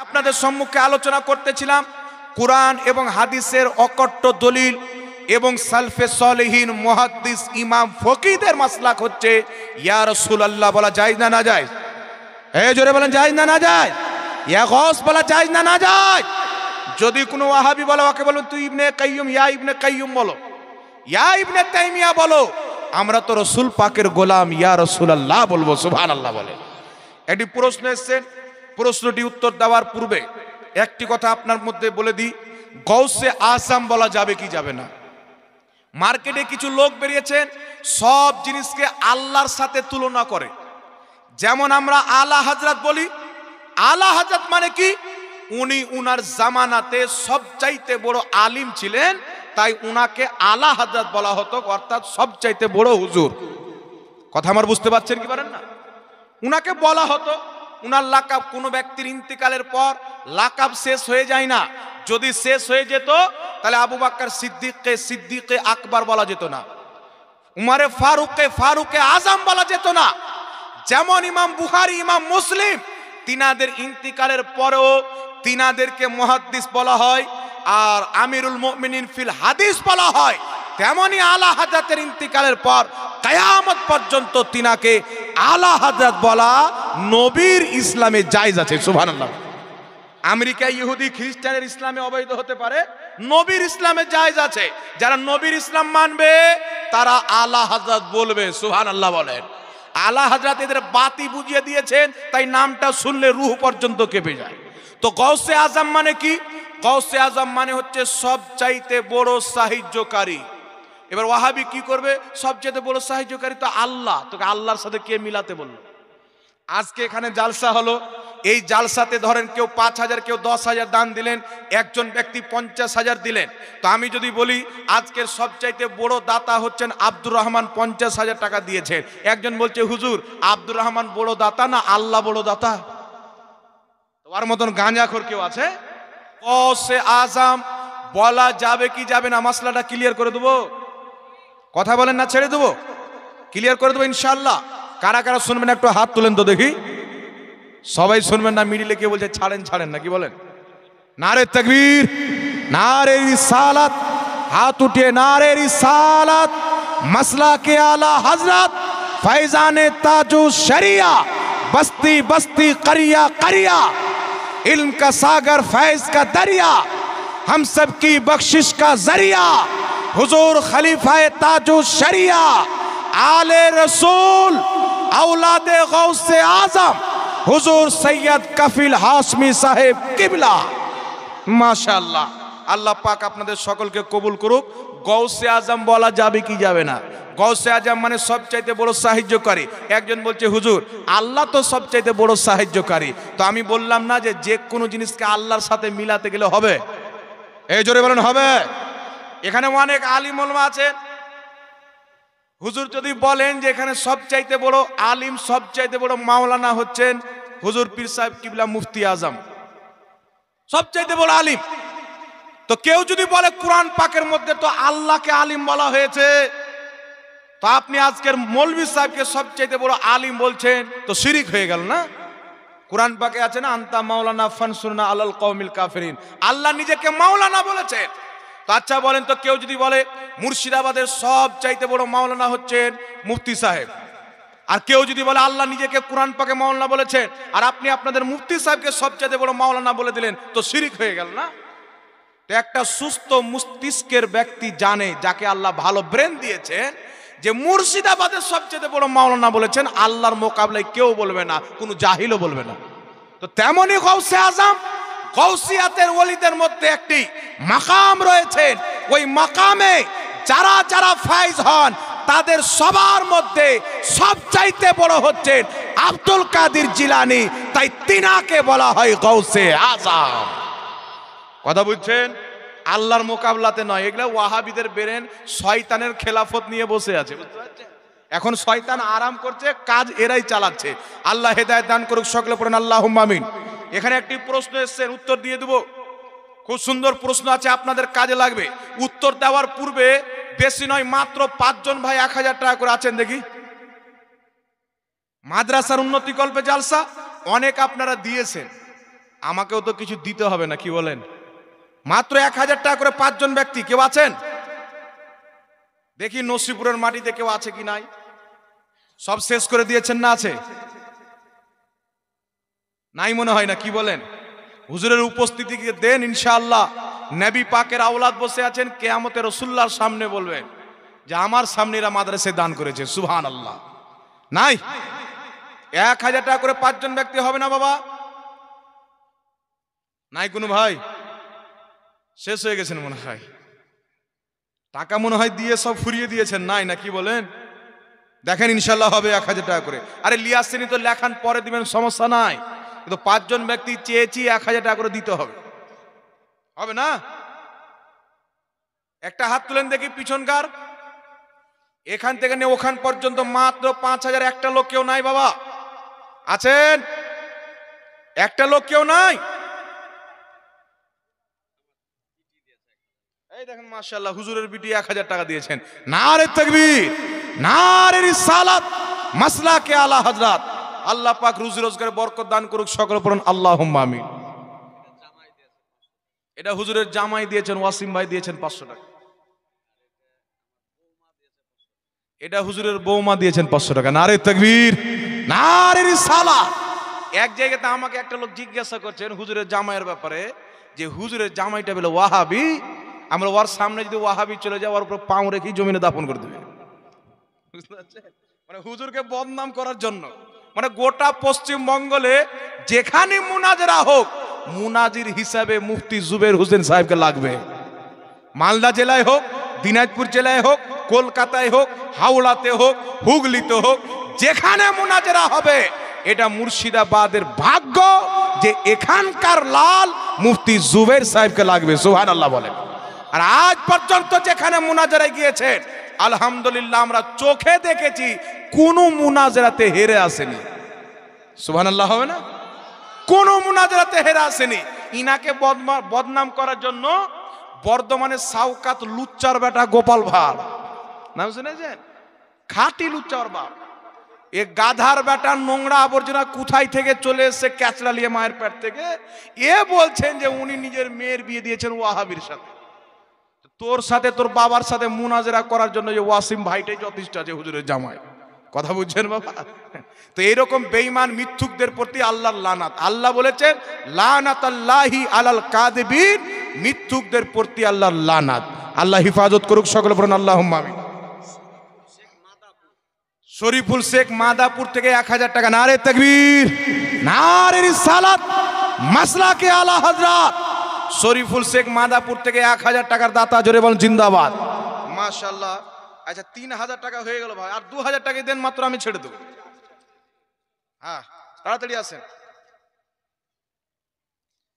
আপনাদের সম্মুখে আলোচনা করতেছিলাম কুরআন এবং হাদিসের অকট্ট দলিল এবং সালফে সালেহিন মুহাদ্দিস ইমাম ফকিহদের মাসলাক হচ্ছে ইয়া রাসূলুল্লাহ বলা জায়েজ না না জায়েজ? এই জোরে বলেন জায়েজ না না জায়েজ? ইয়া গাউস বলা জায়েজ না না জায়েজ? যদি কোনো ওয়াহাবি বলে ওকে বলুন তুই ইবনে কাইয়ুম, ইয়া ইবনে কাইয়ুম বলো, ইয়া ইবনে তাইমিয়া বলো, আমরা তো রাসূল পাকের গোলাম ইয়া রাসূলুল্লাহ বলবো। সুবহানাল্লাহ বলে। একটি প্রশ্ন এসেছে, প্রশ্নটি উত্তর দেওয়ার পূর্বে একটি কথা আপনার মধ্যে বলে দিই, গৌসে আজম বলা যাবে কি যাবে না? মার্কেটে কিছু লোক বেরিয়েছেন সব জিনিসকে আল্লাহর সাথে তুলনা করে। যেমন আমরা আলা হযরত বলি, আলা হযরত মানে কি? উনি উনার জামানাতে সবচাইতে বড় আলিম ছিলেন, তাই উনাকে আলা হযরত বলা হতো, অর্থাৎ সবচাইতে বড় হুজুর। কথা আমার বুঝতে পারছেন কি পারেন না? উনাকে বলা হতো, উনার লাকাব কোনো ব্যক্তির ইন্তেকালের পর লাকাব শেষ হয়ে যায় না। যদি শেষ হয়ে যেত তাহলে আবু বকর সিদ্দিককে সিদ্দিকে আকবর বলা যেত না, উমরে ফারুককে ফারুকে আজম বলা যেত না। যেমন ইমাম বুখারী, ইমাম মুসলিম, তিনাদের ইন্তেকালের পরেও তিনাদেরকে মুহাদ্দিস বলা হয় আর আমিরুল মুমিনিন ফিল হাদিস বলা হয়, তেমনি আলা হযরতের ইন্তেকালের পর কিয়ামত পর্যন্ত তিনাকে আলা হযরত বলা নবীর ইসলামে জায়েজ আছে। সুবহানাল্লাহ। আমেরিকায় ইহুদি খ্রিস্টানের ইসলামে অবৈধ হতে পারে, নবীর ইসলামে জায়েজ আছে। যারা নবীর ইসলাম মানবে তারা আলা হযরত বলবে। সুবহানাল্লাহ বলেন। আলা হযরত এদের বাতি বুঝিয়ে দিয়েছেন, তাই নামটা শুনলে রূহ পর্যন্ত কেঁপে যায়। তো গৌসে আজম মানে কি? গৌসে আজম মানে হচ্ছে সবচাইতে বড় সাহায্যকারী। এবার ওয়াহাবি কি করবে? সবচেয়ে বড় সাহায্যকারী তো আল্লাহ, তোকে আল্লাহর সাথে কে মিলাতে বলল? আজকে এখানে জালসা হলো, এই জালসাতে ধরেন কেউ 5,000 কেউ 10,000 দান দিলেন, একজন ব্যক্তি 50,000 দিলেন। তো আমি যদি বলি আজকের সবচাইতে বড় দাতা হচ্ছেন আব্দুর রহমান, 50,000 টাকা দিয়েছেন। একজন বলছে হুজুর আব্দুর রহমান বড় দাতা না আল্লাহ বড় দাতা? তোমার মতন গাঁজাখোর কেউ আছে? গৌসে আজম বলা যাবে কি যাবে না? মাসলাটা ক্লিয়ার করে দেবো। কথা বলেন না ছেড়ে দেবো? ক্লিয়ার করে দেবো ইনশাআল্লাহ। কারা কারা শুনবেন একটু হাত তুলেন তো দেখি। সবাই শুনবেন না, মিডিলে কে বলছে ছাড়েন ছাড়েন না, কি বলেন? নারে তাকবীর, নারে রিসালাত, হাত উঠিয়ে নারে রিসালাত। মাসলা কে আলা হযরত ফैजाने ताजु शरिया, बस्ती बस्ती करिया करिया, इल्म का सागर फैज का दरिया, हम सब की बख्शिश का जरिया, हुजूर खलीफाए ताजु शरिया, आले रसूल औलादे गौसे आजम, हुजूर सैयद कफिल हाशमी साहेब किबला। माशाअल्लाह। আল্লাহ পাক আপনাদের সকলকে কবুল করুক। গৌসে আজম বলা যাবে কি যাবে না? গৌসে আজম মানে সবচাইতে বড় সাহায্যকারী। একজন বলছে হুজুর আল্লাহ তো সবচাইতে বড় সাহায্যকারী। তো আমি বললাম না যে কোনো জিনিসকে আল্লাহর সাথে মিলাতে গেলে হবে? এই জোরে বলেন হবে? এখানে অনেক আলিম ওলামা আছেন, হুজুর যদি বলেন যে এখানে সবচাইতে বড় আলিম সবচাইতে বড় মাওলানা হচ্ছেন হুজুর পীর সাহেব কিবলা মুফতি আজম, সবচাইতে বড় আলিম। তো কেউ যদি বলে কোরআন পাকের মধ্যে তো আল্লাহকে আলিম বলা হয়েছে, তো আপনি আজকের মৌলভী সাহেবকে সবচাইতে বড় আলিম বলছেন, তো শিরিক হয়ে গেল না? কোরআন পাকে আছে না আনতা মাওলানা ফানসুরনা আলাল কওমিল কাফিরিন, আল্লাহ নিজেকে মাওলানা বলেছেন। তো আচ্ছা বলেন তো কেউ যদি বলে মুর্শিদাবাদের সবচাইতে বড় মাওলানা হচ্ছেন মুফতি সাহেব, আর কেউ যদি বলে আল্লাহ নিজেকে কোরআন পাকে মাওলানা বলেছেন, আর আপনি আপনাদের মুফতি সাহেবকে সবচাইতে বড় মাওলানা বলে দিলেন, তো শিরিক হয়ে গেল না? তো একটা সুস্থ মস্তিষ্কের ব্যক্তি জানে, যাকে আল্লাহ ভালো ব্রেন দিয়েছেন, যে মুর্শিদাবাদের সবচেয়ে বড় মাওলানা বলেছেন, আল্লাহর মোকাবিলায় কেউ বলবে না, কোনো জাহিলও বলবে না। তো তেমনি গৌসে আজম, গৌসিয়াতের ওলিদের মধ্যে একটি মাকাম রয়েছে, ওই মাকামে যারা যারা ফায়েজ হন তাদের সবার মধ্যে সবচাইতে বড় হচ্ছেন আব্দুল কাদের জিলানী, তাই তিনাকে বলা হয় গৌসে আজম। কথা বুঝছেন? আল্লাহর মোকাবিলাতে নয়। এগুলা ওয়াহাবিদের বেরেন শয়তানের খেলাফত নিয়ে বসে আছে, বুঝতে পারছেন? এখন শয়তান আরাম করছে, কাজ এরাই চালাচ্ছে। আল্লাহ হেদায়েত দান করুক, সকলে পড়েন আল্লাহুম্মা আমিন। এখানে একটি প্রশ্ন এসেছে, উত্তর দিয়ে দেব। খুব সুন্দর প্রশ্ন আছে, আপনাদের কাজে লাগবে। উত্তর দেওয়ার পূর্বে বেশি নয়, মাত্র 5 জন ভাই 1000 টাকা করে আছেন দেখি। মাদ্রাসার উন্নতি কল্পে জালসা অনেক আপনারা দিয়েছেন, আমাকেও তো কিছু দিতে হবে না, কি বলেন? মাত্র 1000 টাকা করে 5 জন ব্যক্তি, কেউ আছেন? দেখি নসিপুরের মাটিতে কেউ আছে কি নাই। সব শেষ করে দিয়েছেন না আছে? নাই মনে হয় না, কি বলেন? হুজুরের উপস্থিতি দেন ইনশাআল্লাহ। নবী পাকের আওলাদ বসে আছেন, কিয়ামতে রাসূলুল্লাহর সামনে বলবেন যে আমার সামনে এরা মাদ্রাসায় দান করেছে। সুবহানাল্লাহ। নাই 1000 টাকা করে 5 জন ব্যক্তি হবে না বাবা? নাই কোনো ভাই? শেষ হয়ে গেছেন মনে হয়, টাকা মনে হয় দিয়ে সব ফুরিয়ে দিয়েছেন। নাই না, কি বলেন? দেখেন ইনশাআল্লাহ হবে 1000 টাকা করে। আরে লিয়াসিনী তো লেখান পরে দিবেন, সমস্যা নাই, কিন্তু 5 জন ব্যক্তি চেয়েছি 1000 টাকা করে দিতে হবে, হবে না? একটা হাত তুলেন দেখি পিছনকার, এখান থেকে নিয়ে ওখান পর্যন্ত মাত্র 5000। একটা লোক কেউ নাই বাবা? আছেন? একটা লোক কেউ নাই? এই দেখেন মাশাআল্লাহ, হুজুরের বিটি 1000 টাকা দিয়েছেন। নারে তাকবীর, নারে রিসালাত, মাসলাকে আলা হযরত। আল্লাহ পাক রুজি রোজগারে বরকত দান করুক, সকলে পড়ুন আল্লাহুম্মা আমিন। এটা হুজুরের জামাই দিয়েছেন, ওয়াসিম ভাই দিয়েছেন 500 টাকা। এটা হুজুরের বৌমা দিয়েছেন 500 টাকা। নারে তাকবীর, নারে রিসালাত। এক জায়গাতে আমাকে একটা লোক জিজ্ঞাসা করছেন হুজুরের জামাইয়ের ব্যাপারে, যে হুজুরের জামাইটা বলে ওয়াহাবি, আমরা ওর সামনে যদি ওয়াহাবি চলে যায় ওর উপর পাও রেখে জমিনে দাফন করে দেবে। বুঝতে পারছেন? মানে হুজুরকে বদনাম করার জন্য। মানে গোটা পশ্চিমবঙ্গে যেখানে মুনাজারা হোক, মুনাজির হিসাবে মুফতি জুবের হোসেন সাহেবকে লাগবে। মালদা জেলায় হোক, দিনাজপুর জেলায় হোক, কলকাতায় হোক, হাওড়াতে হোক, হুগলিতে হোক, যেখানে মুনাজারা হবে, এটা মুর্শিদাবাদের ভাগ্য যে এখানকার লাল মুফতি জুবের সাহেবকে লাগবে। সুবহানাল্লাহ বলেন। আর আজ পর্যন্ত যেখানে মুনাজারায় গিয়েছেন, আলহামদুলিল্লাহ আমরা চোখে দেখেছি কোন মুনাজারাতে হেরে আসেনি। সুবহানাল্লাহ হবে না? কোন মুনাজারাতে হেরে আসেনি। ইনাকে বদনাম করার জন্য বর্ধমানের সাউকাত লুচ্চার বেটা গোপাল ভাঁড়, নাম শুনেছেন? খাঁটি লুচ্চার বাপ। এ গাধার বেটা নোংরা আবর্জনা কোথায় থেকে চলে এসে ক্যাচড়া নিয়ে মায়ের পেট থেকে, এ বলছেন যে উনি নিজের মেয়ের বিয়ে দিয়েছেন ওয়াহাবির সাথে। তোর সাথে তোর বাবার সাথে মুনাজারা করার জন্য যে ওয়াসিম ভাইটাই যথেষ্ট আছে হুজুরের জামাই। কথা বুঝছেন বাবা? তো এইরকম বেঈমান মিথ্যুকদের প্রতি আল্লাহর লানাত। আল্লাহ বলেছেন লানাতাল্লাহি আলাল কাযিবিন, মিথ্যুকদের প্রতি আল্লাহর লানাত। আল্লাহ হিফাজত করুক, সকলে বলুন আল্লাহুম্মা আমিন। শরীফুল শেখ মাদাপুর থেকে 1000 টাকা। নারে তাকবীর, নারে রিসালাত, মাসলাকে আলা হযরত। শরীফুল শেখ মাদাপুর থেকে 1000 টাকার দাতা, জোরে বলেন জিন্দাবাদ। মাশাআল্লাহ। আচ্ছা 3000 টাকা হয়ে গেল ভাই, আর 2000 টাকা দেন মাত্র, আমি ছেড়ে দেব। হ্যাঁ তাড়াতাড়ি আসেন।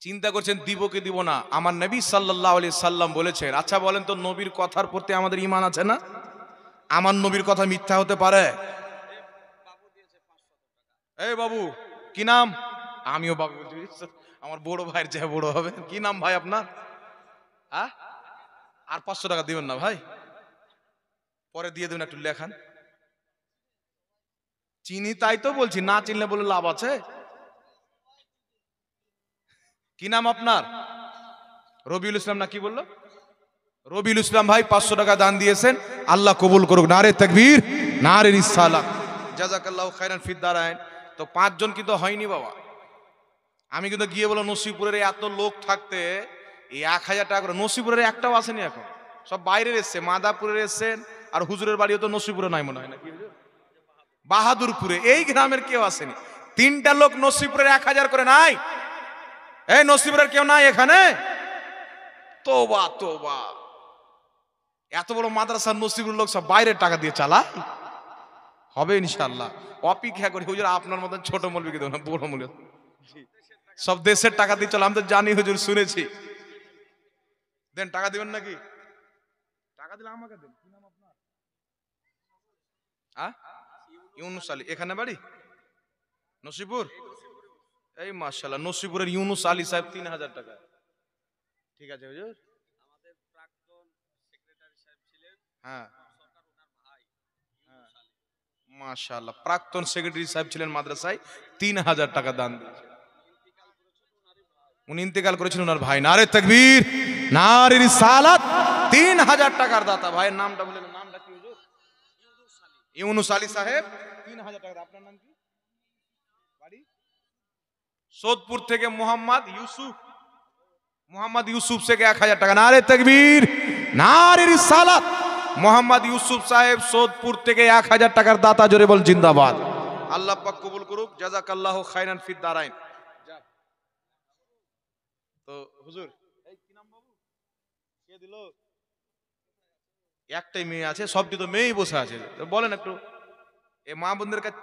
চিন্তা করছেন দিব কি দিব না? আমার নবী সাল্লাল্লাহু আলাইহি সাল্লাম বলেছেন। আচ্ছা বলেন তো, নবীর কথার প্রতি আমাদের ঈমান আছে না? আমার নবীর কথা মিথ্যা হতে পারে? এই বাবু কি নাম? আমিও বাবু, আমার বড় ভাইয়ের চেয়ে বড় হবে। কি নাম ভাই আপনার? আর 500 টাকা দিবেন না ভাই? পরে দিয়ে দেবেন, একটু লেখান। চিনি তাই তো বলছি, না চিনলে বলে লাভ আছে? কি নাম আপনার? রবিউল ইসলাম না কি বললো? রবিউল ইসলাম ভাই 500 টাকা দান দিয়েছেন, আল্লাহ কবুল করুক। নারে তাকবীর, নারে রিসালাত, জাযাকাল্লাহু খাইরান ফিদ দারাইন। তো 5 জন কিন্তু হয়নি বাবা। আমি কিন্তু গিয়ে বলো নসিপুরের এত লোক থাকতে এই 1000 টাকা করে, নসিপুরের একটাও আসেনি এখন, সব বাইরের এসছে, মাদাপুরের এসছেন। আর হুজুরের বাড়িও তো নসিপুরে নাই মনে হয়, নাকি বাহাদুরপুরে, এই গ্রামের কেউ আসেনি। 3টা লোক নসিপুরের 1000 করে নাই। এই নসিপুরের কেউ নাই এখানে? তোবা তোবা, এত বড় মাদ্রাসা নসিপুরের লোক সব বাইরের টাকা দিয়ে চালা। হবে ইনশাআল্লাহ, অপেক্ষা করি। হুজুর আপনার মতন ছোট মৌলবি দেব না, বড় মৌলবি সব দেশের টাকা দিয়ে চলো। আমি তো জানি হুজুর, শুনেছি। দেন, টাকা দিবেন নাকি? টাকা দিলে আমাকে দেন। কি নাম আপনার? ইউনুস আলী। এখানে বাড়ি নসিপুর? এই মাশাআল্লাহ, নসিপুরের ইউনুস আলী সাহেব 3000 টাকা। ঠিক আছে হুজুর। আমাদের প্রাক্তন সেক্রেটারি সাহেব ছিলেন, হ্যাঁ মাশাআল্লাহ, প্রাক্তন সেক্রেটারি সাহেব ছিলেন মাদ্রাসায়, 3000 টাকা দান দিয়েছেন। উনি ইন্তেকাল করেছিলেন ওনার ভাই। নারে তাকবীর, নারে রিসালাত। 3000 টাকার দাতা। ভাইয়ের নামটা বলে দেন। নামটা কি হুজুর? ইউনুস আলী সাহেব। 3000 টাকা। আপনার নাম কি? বাড়ি সোদপুর থেকে মোহাম্মদ ইউসুফ। মোহাম্মদ ইউসুফ থেকে 1000 টাকা। নারে তাকবীর, নারে রিসালাত। মোহাম্মদ ইউসুফ সাহেব সোদপুর থেকে 1000 টাকার দাতা। জোরে বল জিন্দাবাদ। আল্লাহ পাক কবুল করুক। জাযাকাল্লাহু খায়রান ফিদ দারাইন। তো হুজুর এই কি নাম বাবু? কে দিল? একটাই মেয়ে আছে, সবটি তো মেয়েই বসে আছে। বলেন একটু এ মা বোনদের কাছে